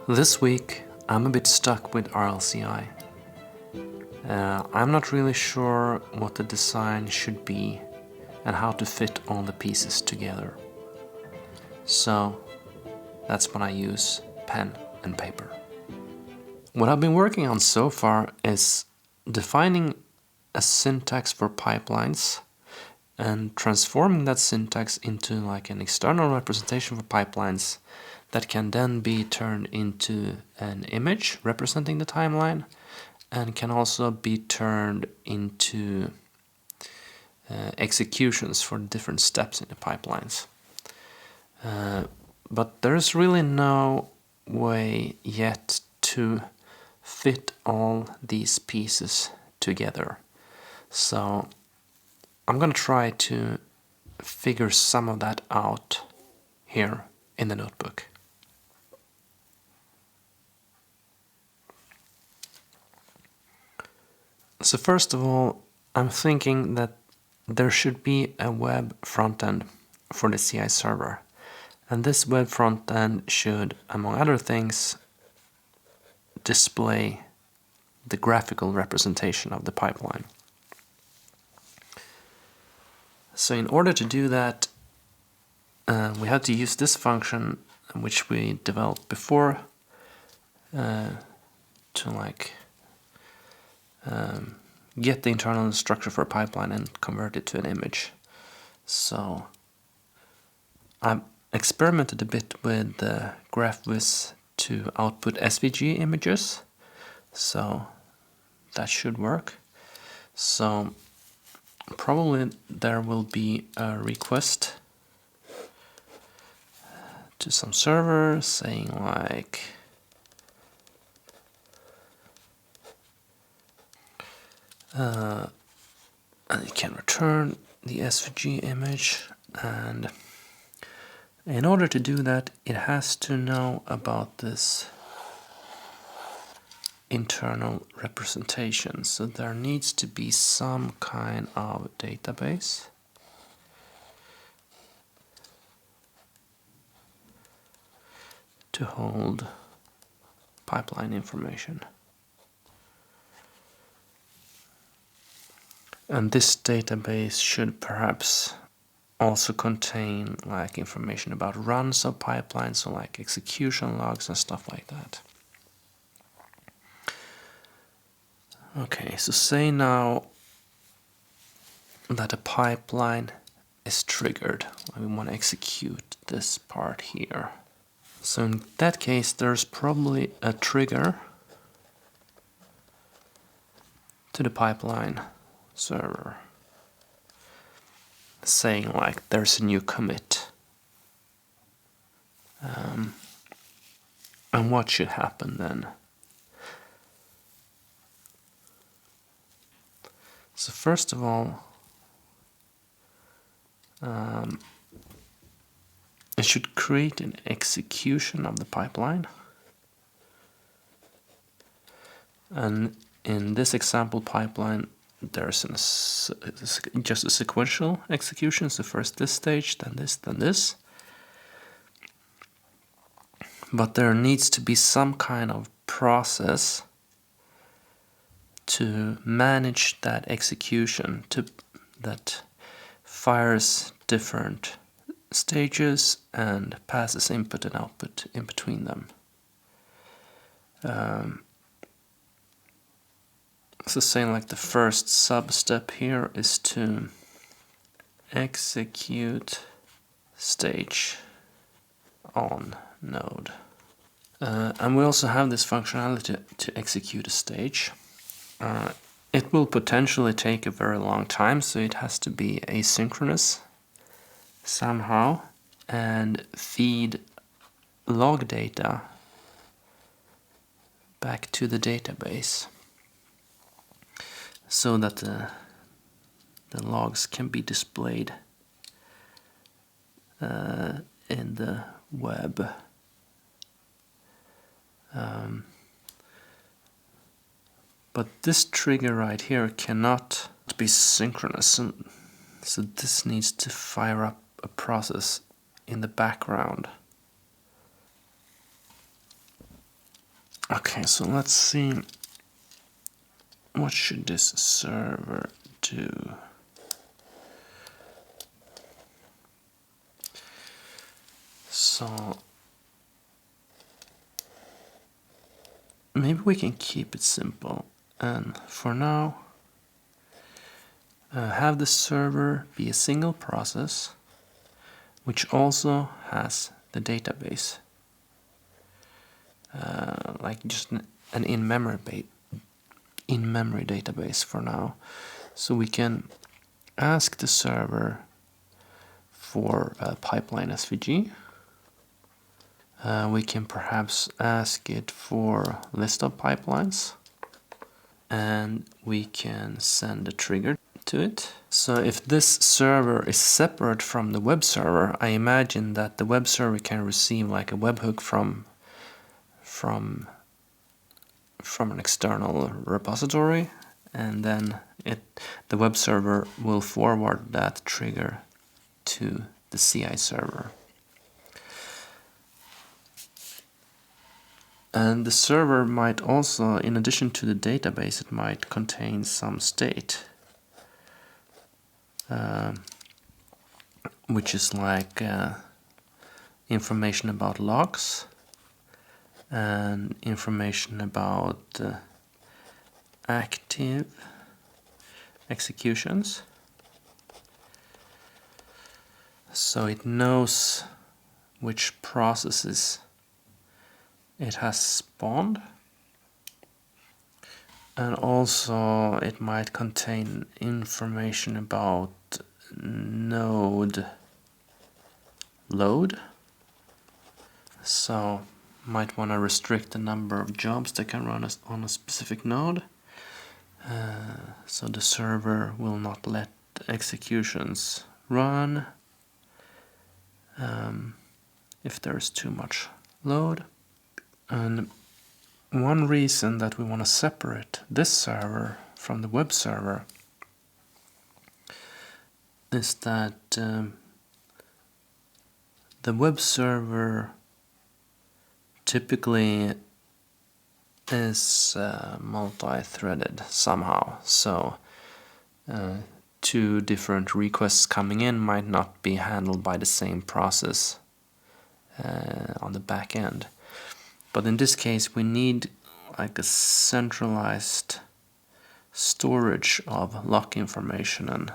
This week I'm a bit stuck with RLCI. I'm not really sure what the design should be and how to fit all the pieces together. So that's when I use pen and paper. What I've been working on so far is defining a syntax for pipelines and transforming that syntax into like an external representation for pipelines that can then be turned into an image representing the timeline and can also be turned into executions for different steps in the pipelines. But there's really no way yet to fit all these pieces together. So I'm going to try to figure some of that out here in the notebook. So first of all, I'm thinking that there should be a web frontend for the CI server. And this web frontend should, among other things, display the graphical representation of the pipeline. So in order to do that, we have to use this function which we developed before to get the internal structure for a pipeline and convert it to an image. So I've experimented a bit with GraphViz to output SVG images, so that should work. So probably there will be a request to some server saying like and it can return the SVG image, and in order to do that it has to know about this internal representation. So there needs to be some kind of database to hold pipeline information. And this database should perhaps also contain like information about runs of pipelines, so like execution logs and stuff like that. Okay, so say now that a pipeline is triggered. We want to execute this part here. So in that case, there's probably a trigger to the pipeline server saying like there's a new commit. And what should happen then? So first of all, it should create an execution of the pipeline. And in this example pipeline, there's just a sequential execution. So first this stage, then this, then this. But there needs to be some kind of process to manage that execution, that fires different stages and passes input and output in between them. So saying like the first sub-step here is to execute stage on node. And we also have this functionality to execute a stage. It will potentially take a very long time, so it has to be asynchronous somehow and feed log data back to the database so that the logs can be displayed in the web. But this trigger right here cannot be synchronous, so this needs to fire up a process in the background. Okay, so let's see. What should this server do? So maybe we can keep it simple, and for now have the server be a single process which also has the database, like just an in-memory database for now. So we can ask the server for a pipeline SVG. We can perhaps ask it for list of pipelines, and we can send a trigger to it. So if this server is separate from the web server, I imagine that the web server can receive like a webhook from an external repository, and then the web server will forward that trigger to the CI server. And the server might also, in addition to the database, it might contain some state, which is like information about logs and information about active executions. So it knows which processes it has spawned, and also it might contain information about node load. So might want to restrict the number of jobs that can run on a specific node, so the server will not let executions run if there's too much load. And one reason that we want to separate this server from the web server is that the web server typically is multi-threaded somehow, so two different requests coming in might not be handled by the same process on the back end. But in this case we need like a centralized storage of lock information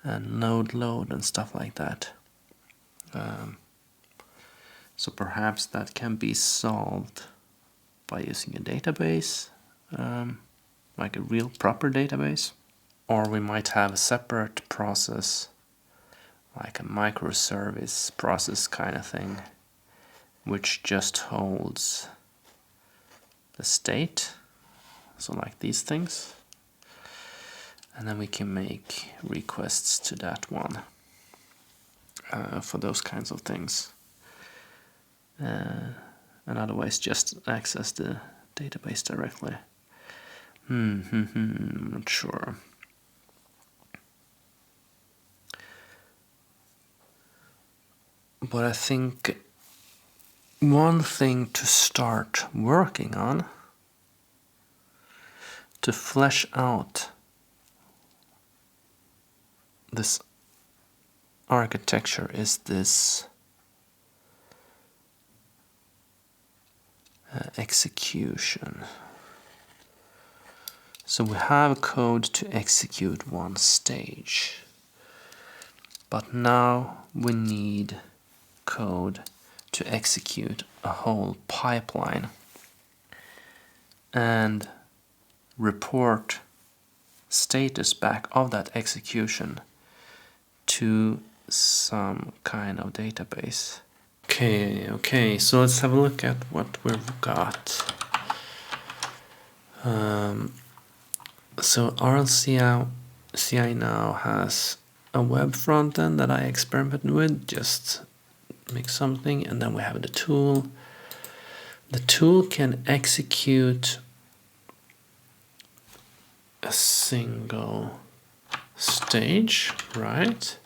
and node load and stuff like that. So perhaps that can be solved by using a database, like a real proper database. Or we might have a separate process, like a microservice process kind of thing, which just holds the state, so like these things, and then we can make requests to that one for those kinds of things, and otherwise just access the database directly. I'm not sure. But I think one thing to start working on to flesh out this architecture is this execution. So we have code to execute one stage, but now we need code to execute a whole pipeline and report status back of that execution to some kind of database. Okay, so let's have a look at what we've got. So RLCI now has a web front end that I experimented with, just make something, and then we have the tool. The tool can execute a single stage, right?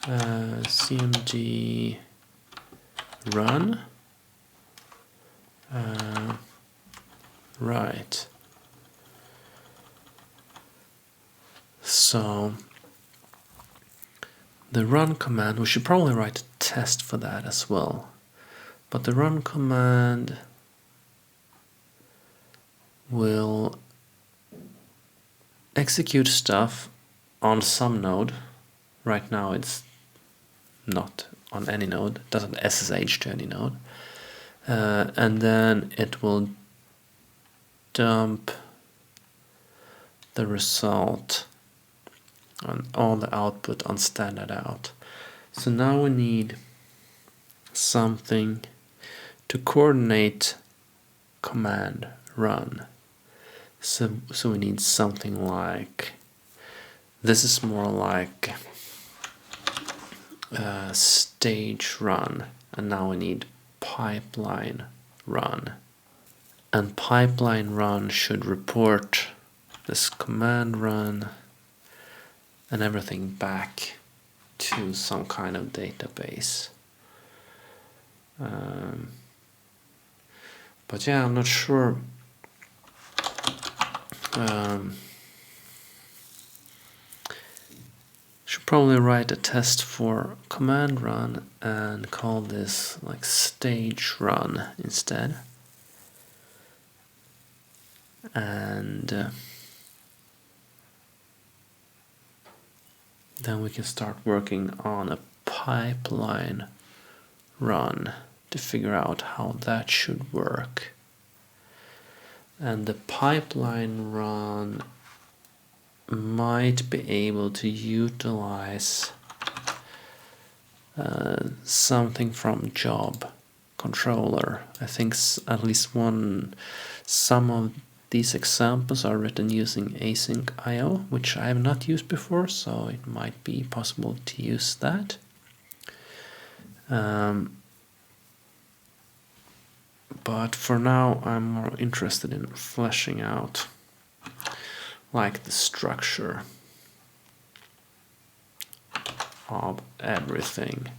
CMD run. Right. So the run command, we should probably write a test for that as well. But the run command will execute stuff on some node. Right now it's not on any node, it doesn't SSH to any node. And then it will dump the result on all the output on standard out. So now we need something to coordinate command run. So we need something like, this is more like stage run, and now we need pipeline run. And pipeline run should report this command run and everything back to some kind of database. But yeah, I'm not sure. Should probably write a test for command run and call this like stage run instead. And then we can start working on a pipeline run to figure out how that should work. And the pipeline run might be able to utilize something from job controller. I think at least some of these examples are written using async IO, which I have not used before, so it might be possible to use that. But for now, I'm more interested in fleshing out like the structure of everything.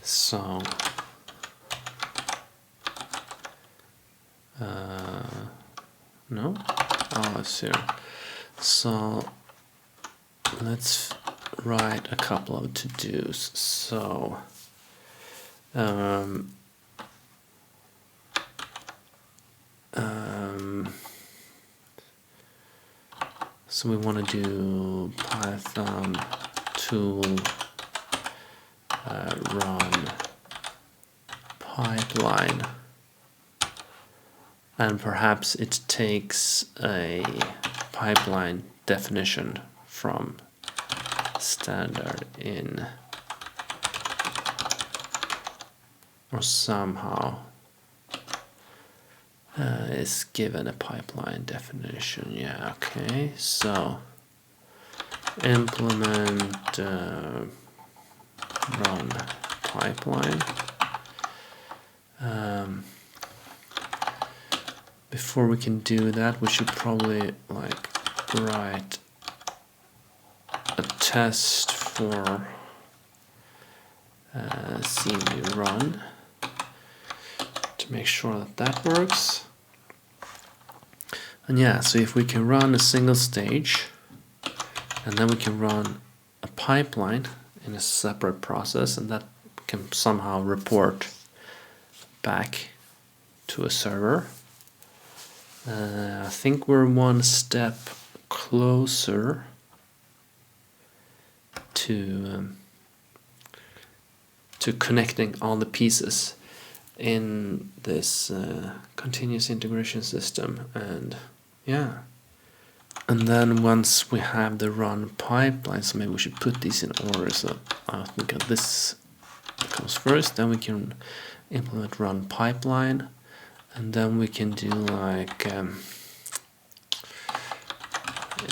So no? Oh, it's here. So let's write a couple of to-dos. So so we want to do Python tool run pipeline, and perhaps it takes a pipeline definition from standard in, or somehow is given a pipeline definition. Yeah, okay, so implement run pipeline. Before we can do that, we should probably like write a test for cmd run to make sure that that works. And yeah, so if we can run a single stage and then we can run a pipeline in a separate process, and that can somehow report back to a server, I think we're one step closer to connecting all the pieces in this continuous integration system. And yeah, and then once we have the run pipeline, so maybe we should put these in order. So I think this comes first, then we can implement run pipeline, and then we can do like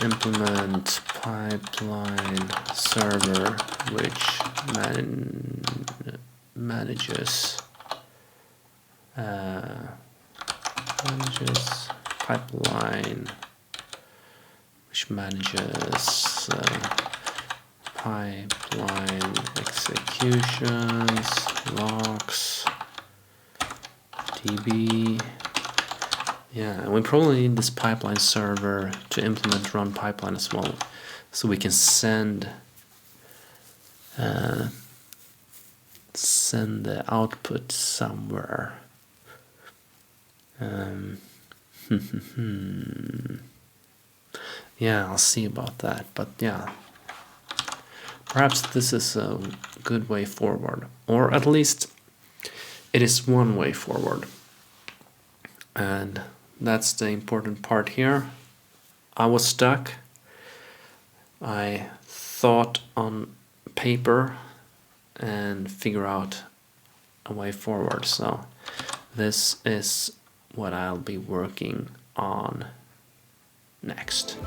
implement pipeline server, which manages pipeline, which manages pipeline executions, logs, db. Yeah, and we probably need this pipeline server to implement run pipeline as well, so we can send the output somewhere. Yeah, I'll see about that, but yeah, perhaps this is a good way forward, or at least it is one way forward. And that's the important part here. I was stuck. I thought on paper and figure out a way forward. So this is what I'll be working on next.